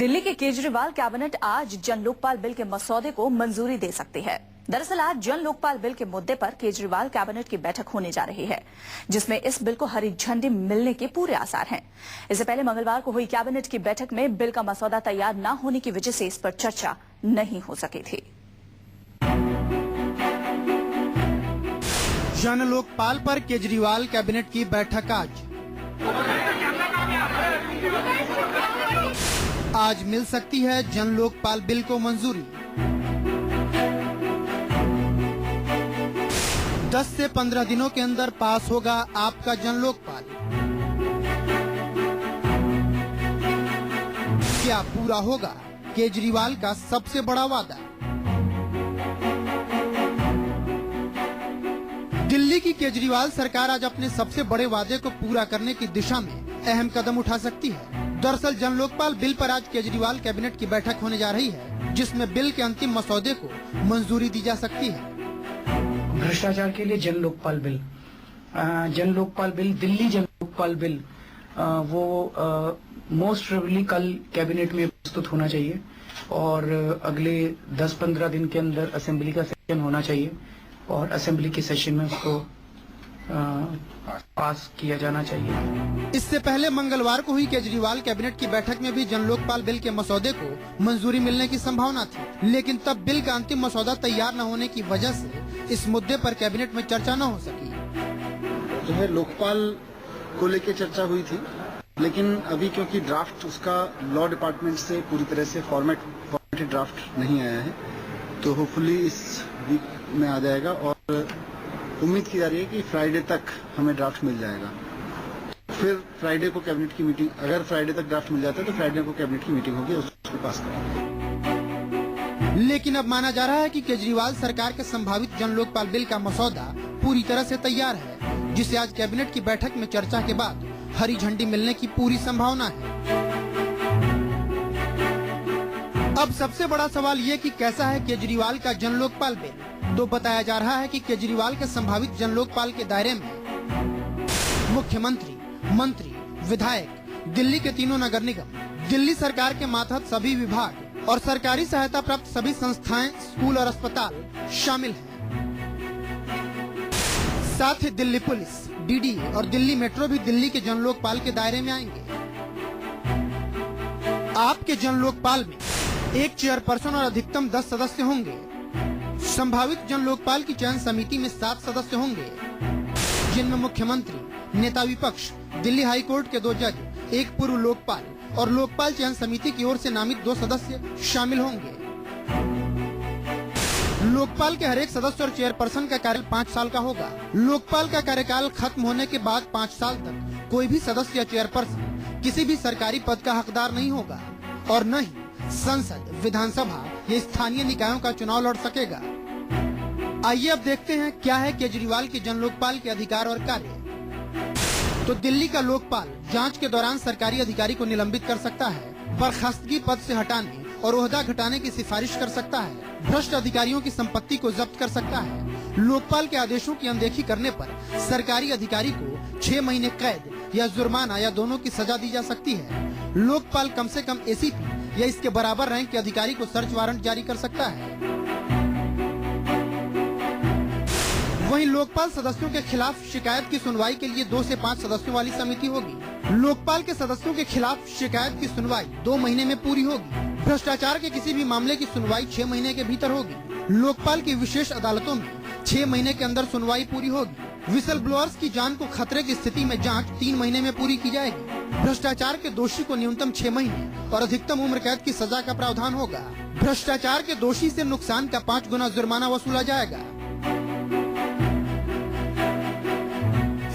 दिल्ली के केजरीवाल कैबिनेट आज जन लोकपाल बिल के मसौदे को मंजूरी दे सकती है। दरअसल आज जन लोकपाल बिल के मुद्दे पर केजरीवाल कैबिनेट की बैठक होने जा रही है, जिसमें इस बिल को हरी झंडी मिलने के पूरे आसार हैं। इससे पहले मंगलवार को हुई कैबिनेट की बैठक में बिल का मसौदा तैयार न होने की वजह से इस पर चर्चा नहीं हो सकी थी। जन लोकपाल पर केजरीवाल कैबिनेट की बैठक आज मिल सकती है जन लोकपाल बिल को मंजूरी। 10 से 15 दिनों के अंदर पास होगा आपका जन लोकपाल। क्या पूरा होगा केजरीवाल का सबसे बड़ा वादा? दिल्ली की केजरीवाल सरकार आज अपने सबसे बड़े वादे को पूरा करने की दिशा में अहम कदम उठा सकती है। दरअसल जन लोकपाल बिल पर आज केजरीवाल कैबिनेट की बैठक होने जा रही है, जिसमें बिल के अंतिम मसौदे को मंजूरी दी जा सकती है। भ्रष्टाचार के लिए जन लोकपाल बिल, दिल्ली जन लोकपाल बिल वो मोस्ट प्रोबेबली कल कैबिनेट में प्रस्तुत होना चाहिए और अगले 10-15 दिन के अंदर असेंबली का सेशन होना चाहिए और असेंबली के सेशन में उसको पास किया जाना चाहिए। इससे पहले मंगलवार को हुई केजरीवाल कैबिनेट की बैठक में भी जन लोकपाल बिल के मसौदे को मंजूरी मिलने की संभावना थी, लेकिन तब बिल का अंतिम मसौदा तैयार न होने की वजह से इस मुद्दे पर कैबिनेट में चर्चा न हो सकी। जो है लोकपाल को लेकर चर्चा हुई थी, लेकिन अभी क्योंकि ड्राफ्ट उसका लॉ डिपार्टमेंट से पूरी तरह से फॉर्मेटेड ड्राफ्ट नहीं आया है, तो होपफुली इस वीक में आ जाएगा और उम्मीद की जा रही है कि फ्राइडे तक हमें ड्राफ्ट मिल जाएगा। फिर फ्राइडे को कैबिनेट की मीटिंग, अगर फ्राइडे तक ड्राफ्ट मिल जाता है तो फ्राइडे को कैबिनेट की मीटिंग होगी, उसको पास करेंगे। लेकिन अब माना जा रहा है कि केजरीवाल सरकार के संभावित जन लोकपाल बिल का मसौदा पूरी तरह से तैयार है, जिसे आज कैबिनेट की बैठक में चर्चा के बाद हरी झंडी मिलने की पूरी संभावना है। अब सबसे बड़ा सवाल ये कि कैसा है केजरीवाल का जन लोकपाल बिल। तो बताया जा रहा है कि केजरीवाल के संभावित जन लोकपाल के दायरे में मुख्यमंत्री, मंत्री, विधायक, दिल्ली के तीनों नगर निगम, दिल्ली सरकार के मातहत सभी विभाग और सरकारी सहायता प्राप्त सभी संस्थाएं, स्कूल और अस्पताल शामिल हैं। साथ ही दिल्ली पुलिस, डीडीए और दिल्ली मेट्रो भी दिल्ली के जन लोकपाल के दायरे में आएंगे। आपके जन लोकपाल में एक चेयरपर्सन और अधिकतम 10 सदस्य होंगे। संभावित जन लोकपाल की चयन समिति में 7 सदस्य होंगे, जिनमें मुख्यमंत्री, नेता विपक्ष, दिल्ली हाई कोर्ट के 2 जज, एक पूर्व लोकपाल और लोकपाल चयन समिति की ओर से नामित 2 सदस्य शामिल होंगे। लोकपाल के हर एक सदस्य और चेयरपर्सन का कार्यकाल 5 साल का होगा। लोकपाल का कार्यकाल खत्म होने के बाद 5 साल तक कोई भी सदस्य या चेयरपर्सन किसी भी सरकारी पद का हकदार नहीं होगा और न ही संसद, विधानसभा या स्थानीय निकायों का चुनाव लड़ सकेगा। आइए अब देखते हैं क्या है केजरीवाल के जन लोकपाल के अधिकार और कार्य। तो दिल्ली का लोकपाल जांच के दौरान सरकारी अधिकारी को निलंबित कर सकता है, बर्खास्तगी पद से हटाने और ओहदा घटाने की सिफारिश कर सकता है, भ्रष्ट अधिकारियों की संपत्ति को जब्त कर सकता है। लोकपाल के आदेशों की अनदेखी करने पर सरकारी अधिकारी को 6 महीने कैद या जुर्माना या दोनों की सजा दी जा सकती है। लोकपाल कम से कम एसीपी या इसके बराबर रैंक के अधिकारी को सर्च वारंट जारी कर सकता है। वहीं लोकपाल सदस्यों के खिलाफ शिकायत की सुनवाई के लिए 2 से 5 सदस्यों वाली समिति होगी। लोकपाल के सदस्यों के खिलाफ शिकायत की सुनवाई 2 महीने में पूरी होगी। भ्रष्टाचार के किसी भी मामले की सुनवाई 6 महीने के भीतर होगी। लोकपाल की विशेष अदालतों में 6 महीने के अंदर सुनवाई पूरी होगी। विसल ब्लोअर्स की जान को खतरे की स्थिति में जांच 3 महीने में पूरी की जाएगी। भ्रष्टाचार के दोषी को न्यूनतम 6 महीने और अधिकतम उम्र कैद की सजा का प्रावधान होगा। भ्रष्टाचार के दोषी से नुकसान का 5 गुना जुर्माना वसूला जाएगा।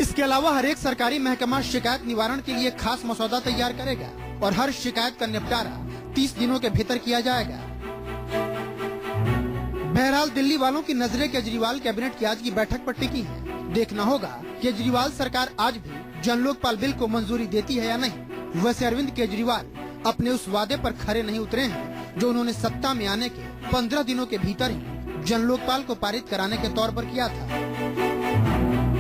इसके अलावा हर एक सरकारी महकमा शिकायत निवारण के लिए खास मसौदा तैयार करेगा और हर शिकायत का निपटारा 30 दिनों के भीतर किया जाएगा। बहरहाल दिल्ली वालों की नजरें केजरीवाल कैबिनेट की आज की बैठक पर टिकी हैं। देखना होगा केजरीवाल सरकार आज भी जन लोकपाल बिल को मंजूरी देती है या नहीं। वैसे अरविंद केजरीवाल अपने उस वादे पर खरे नहीं उतरे हैं, जो उन्होंने सत्ता में आने के 15 दिनों के भीतर ही जन लोकपाल को पारित कराने के तौर पर किया था।